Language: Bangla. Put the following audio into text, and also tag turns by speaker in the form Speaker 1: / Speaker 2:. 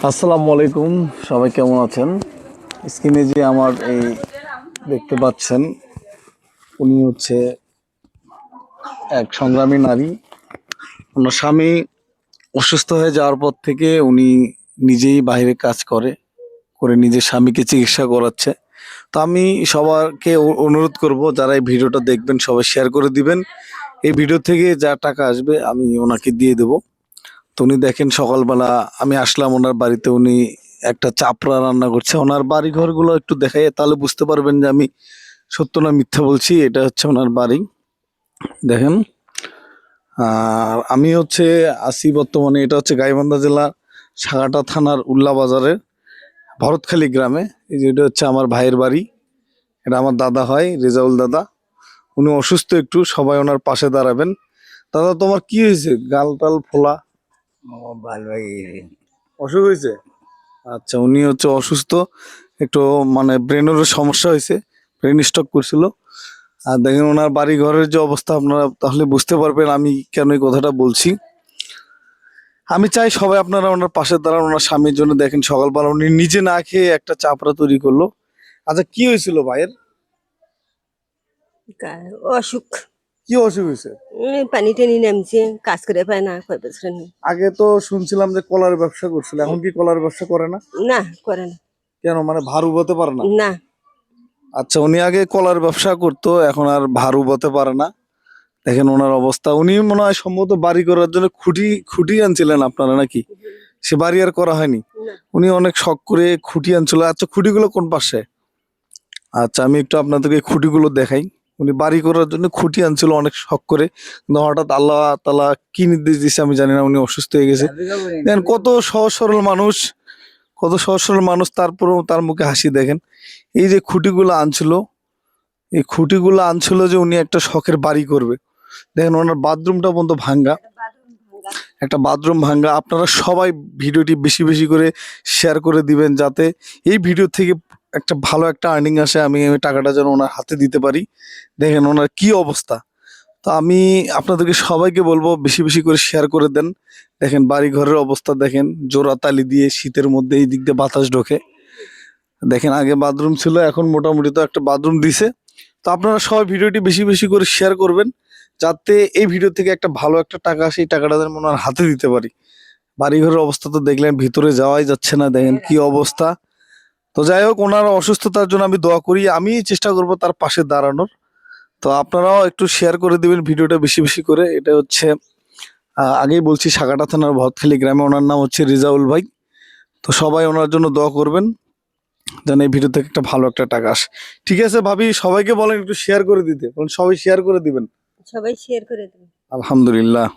Speaker 1: আসসালামু আলাইকুম, সবাই কেমন আছেন? স্ক্রিনে যে আমার এই দেখতে পাচ্ছেন, উনি হচ্ছে এক সংগ্রামী নারী। ওনার স্বামী অসুস্থ হয়ে যাওয়ার পর থেকে উনি নিজেই বাইরে কাজ করে করে নিজের স্বামীকে চিকিৎসা করাচ্ছে। তো আমি সবাইকে অনুরোধ করব, যারা এই ভিডিওটা দেখবেন সবাই শেয়ার করে দিবেন। এই ভিডিও থেকে যা টাকা আসবে আমি ওনাকে দিয়ে দেবো। তো উনি দেখেন, সকালবেলা আমি আসলাম ওনার বাড়িতে, উনি একটা চাপড়া রান্না করছে। ওনার বাড়ি ঘরগুলো একটু দেখাই, তাহলে বুঝতে পারবেন যে আমি সত্য না মিথ্যা বলছি। এটা হচ্ছে ওনার বাড়ি, দেখেন। আর আমি হচ্ছে আসি বর্তমানে, এটা হচ্ছে গাইবান্ধা জেলা সাগাটা থানার উল্লা বাজারের ভরতখালী গ্রামে। এই যে এটা হচ্ছে আমার ভাইয়ের বাড়ি, এটা আমার দাদা হয়, রেজাউল দাদা। উনি অসুস্থ একটু, সবাই ওনার পাশে দাঁড়াবেন। দাদা, তোমার কি হয়েছে? গাল টাল ফোলা, অসুখ হয়েছে? আচ্ছা, উনি হচ্ছে অসুস্থ একটু, মানে ব্রেনেরও সমস্যা হয়েছে, ব্রেন স্ট্রোক করছিল। আর দেখেন ওনার বাড়ি ঘরের যে অবস্থা, আপনারা তাহলে বুঝতে পারবেন আমি কেন এই কথাটা বলছি। আমি চাই সবাই আপনারা ওনার পাশে দাঁড়ান। ওনার স্বামীর জন্য দেখেন, সকালবেলা উনি নিজে না খেয়ে একটা চাপড়া তৈরি করলো। আচ্ছা, কি হয়েছিল ভাইয়ের?
Speaker 2: অসুখ।
Speaker 1: কি অসুখ হয়েছে?
Speaker 2: পানি টানি নামছে, কাজ করে পায় না, কয় বছর
Speaker 1: আগে তো শুনছিলাম যে কলার ব্যবসা করছিল, এখন কি কলার ব্যবসা করে না?
Speaker 2: না করে না।
Speaker 1: কেন, মানে ভার উবাতে পারে না?
Speaker 2: না।
Speaker 1: আচ্ছা, উনি আগে কলার ব্যবসা করতো, এখন আর ভার উবাতে পারে না। দেখেন ওনার অবস্থা। উনি মনে হয় সম্ভবত বাড়ি করার জন্য খুঁটি খুঁটি আনছিলেন আপনারা নাকি? সে বাড়ি আর করা হয়নি, উনি অনেক শখ করে খুঁটি আনছিল। আচ্ছা, খুঁটিগুলো কোন পাশে? আচ্ছা, আমি একটু আপনাদেরকে খুঁটিগুলো দেখাই। উনি বাড়ি করার জন্য খুঁটি আনছিল অনেক শখ করে, কিন্তু হঠাৎ আল্লাহ তাআলা কি নির্দেশ দিচ্ছে আমি জানি না, উনি অসুস্থ হয়ে গেছে। দেখেন কত সহজ সরল মানুষ, কত সহজ সরল মানুষ, তারপরেও তার মুখে হাসি। দেখেন এই যে খুঁটিগুলো আনছিল, এই খুঁটিগুলো আনছিল যে উনি একটা শখের বাড়ি করবে। দেখেন ওনার বাথরুমটা পর্যন্ত ভাঙ্গা, একটা বাথরুম ভাঙ্গা। আপনারা সবাই ভিডিওটি বেশি বেশি করে শেয়ার করে দিবেন, যাতে এই ভিডিও থেকে একটা ভালো একটা আর্নিং আসে, আমি টাকাটা যেন ওনার হাতে দিতে পারি। দেখেন ওনার কি অবস্থা। তো আমি আপনাদেরকে সবাইকে বলবো বেশি বেশি করে শেয়ার করে দেন। দেখেন বাড়ি ঘরের অবস্থা দেখেন, জোড়া তালি দিয়ে শীতের মধ্যে এই দিক দিয়ে বাতাস ঢোকে। দেখেন আগে বাথরুম ছিল, এখন মোটামুটি তো একটা বাথরুম দিছে। তো আপনারা সবাই ভিডিওটি বেশি বেশি করে শেয়ার করবেন, যাতে এই ভিডিও থেকে একটা ভালো একটা টাকা আসে, এই টাকাটা যেন ওনার হাতে দিতে পারি। বাড়িঘরের অবস্থা তো দেখলেন, ভিতরে যাওয়াই যাচ্ছে না, দেখেন কি অবস্থা। তো যাই হোক, ওনার অসুস্থতার জন্য আমি দোয়া করি, আমি চেষ্টা করব তার পাশে দাঁড়ানোর। তো আপনারাও একটু শেয়ার করে দিবেন ভিডিওটা বেশি বেশি করে। এটা হচ্ছে আগেই বলছি, সাগাটা থানার ভরতখালী গ্রামে, ওনার নাম হচ্ছে রেজাউল ভাই। তো সবাই ওনার জন্য দোয়া করবেন, যেন এই ভিডিও থেকে একটা ভালো একটা টাকা আসে। ঠিক আছে ভাবি, সবাইকে বলেন একটু শেয়ার করে দিতে, সবাই শেয়ার করে দিবেন।
Speaker 2: সবাই শেয়ার করে দেবে।
Speaker 1: আলহামদুলিল্লাহ।